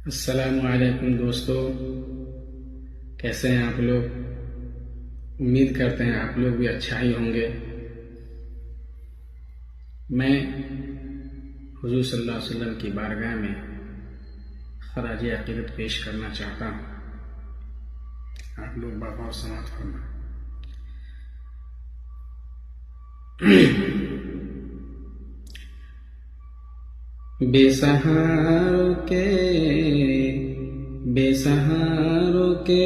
السلام علیکم دوستو، کیسے ہیں آپ لوگ؟ امید کرتے ہیں آپ لوگ بھی اچھا ہی ہوں گے۔ میں حضور صلی اللہ علیہ وسلم کی بارگاہ میں خراج عقیدت پیش کرنا چاہتا ہوں، آپ لوگ بغور سماعت فرمائیں۔ بے سہاروں کے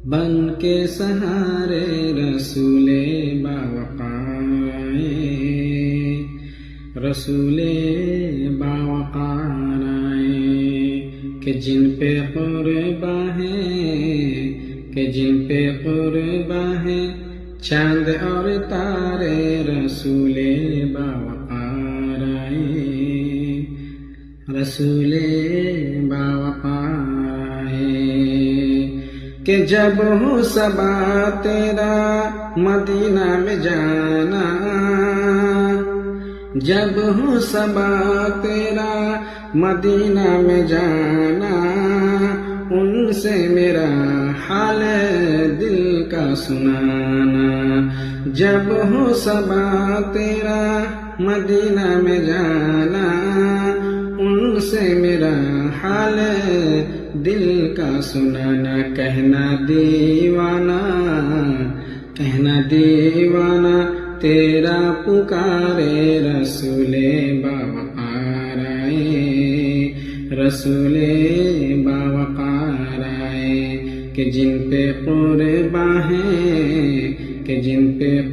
بن کے سہارے رسول باوقار آئے، رسول باوقار آئے کہ جن پہ قرباں ہیں چاند اور تارے، رسول باوقار آئے، رسول باوقار آئے کہ جب ہو صبا تیرا مدینہ میں جانا، جب ہو صبا تیرا مدینہ میں جانا، ان سے میرا حال دل کا سنانا، جب ہو صبا تیرا مدینہ میں جانا، ان سے میرا حال دل کا سنانا، کہنا دیوانہ تیرا پکارے، رسول باوقار آئے، رسول باوقار آئے کہ جن پہ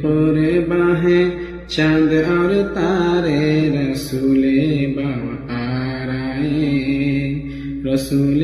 قرباں ہیں چاند اور تارے، رسول باوقار آئے، رسول